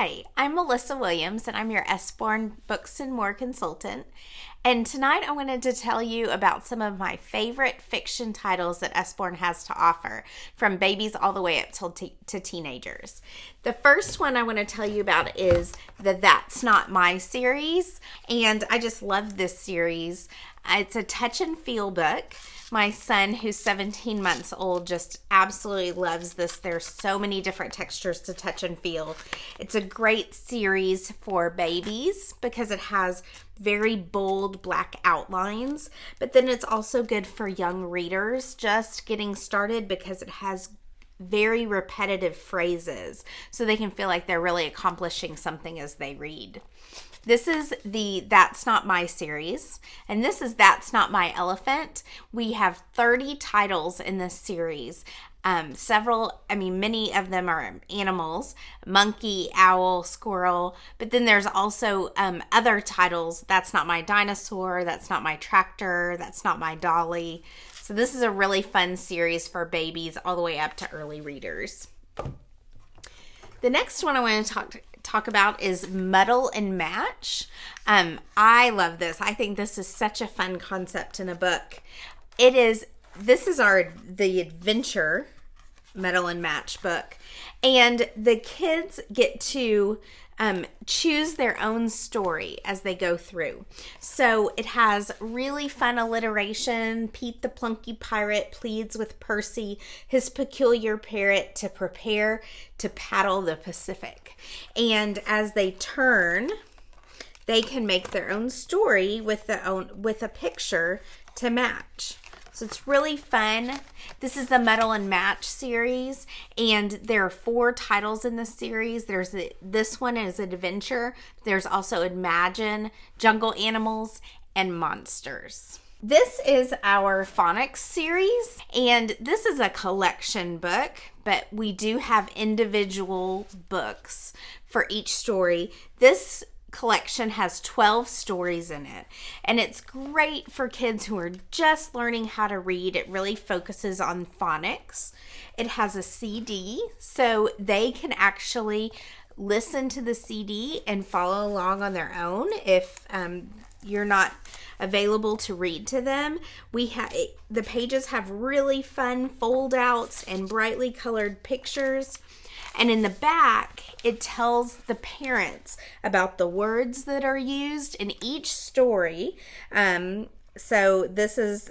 Hi, I'm Melissa Williams, and I'm your Usborne Books and More consultant. And tonight I wanted to tell you about some of my favorite fiction titles that Usborne has to offer, from babies all the way up to teenagers. The first one I want to tell you about is the That's Not My series, and I just love this series. It's a touch and feel book. My son, who's 17 months old, just absolutely loves this. There's so many different textures to touch and feel. It's a great series for babies because it has very bold black outlines, but then it's also good for young readers just getting started because it has very repetitive phrases so they can feel like they're really accomplishing something as they read. This is the That's Not My series, and this is That's Not My Elephant. We have 30 titles in this series. Many of them are animals: monkey, owl, squirrel, but then there's also other titles. That's Not My Dinosaur, That's Not My Tractor, That's Not My Dolly. So this is a really fun series for babies all the way up to early readers. The next one I want to talk about is Muddle and Match. I love this. I think this is such a fun concept in a book. This is the adventure Muddle and Match book, and the kids get to choose their own story as they go through. So it has really fun alliteration. Pete the Plunky Pirate pleads with Percy, his peculiar parrot, to prepare to paddle the Pacific. And as they turn, they can make their own story with a picture to match. So it's really fun. This is the Muddle and Match series, and there are 4 titles in this series. This one is Adventure. There's also Imagine, Jungle Animals, and Monsters. This is our phonics series, and this is a collection book, but we do have individual books for each story. This collection has 12 stories in it, and it's great for kids who are just learning how to read. It really focuses on phonics. It has a CD, so they can actually listen to the CD and follow along on their own if you're not available to read to them. The pages have really fun fold outs and brightly colored pictures. And in the back, it tells the parents about the words that are used in each story. So this is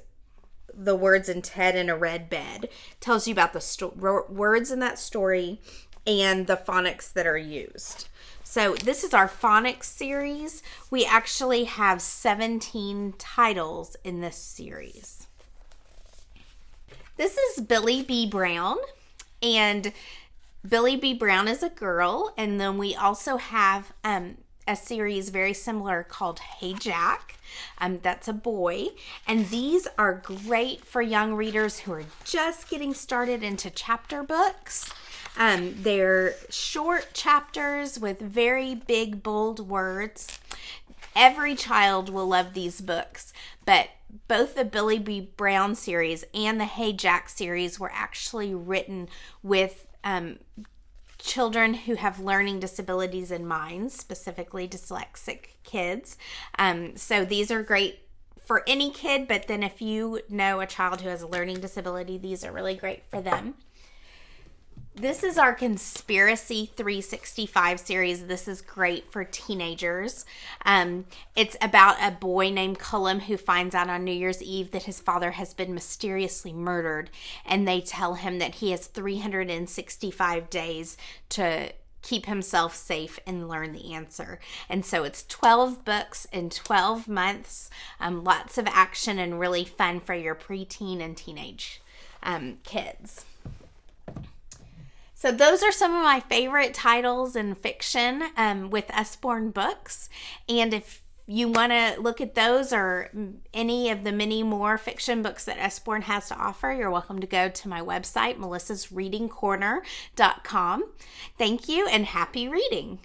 the words in Ted in a Red Bed. It tells you about the words in that story and the phonics that are used. So this is our phonics series. We actually have 17 titles in this series. This is Billy B. Brown, and Billy B. Brown is a girl, and then we also have a series very similar called Hey Jack. That's a boy, and these are great for young readers who are just getting started into chapter books. They're short chapters with very big, bold words. Every child will love these books, but both the Billy B. Brown series and the Hey Jack series were actually written with children who have learning disabilities in mind, specifically dyslexic kids. So these are great for any kid, but then if you know a child who has a learning disability, these are really great for them. This is our Conspiracy 365 series. This is great for teenagers. It's about a boy named Cullum who finds out on New Year's Eve that his father has been mysteriously murdered, and they tell him that he has 365 days to keep himself safe and learn the answer. And so it's 12 books in 12 months, lots of action and really fun for your preteen and teenage kids. So those are some of my favorite titles in fiction with Usborne Books. And if you want to look at those or any of the many more fiction books that Usborne has to offer, you're welcome to go to my website, melissasreadingcorner.com. Thank you and happy reading.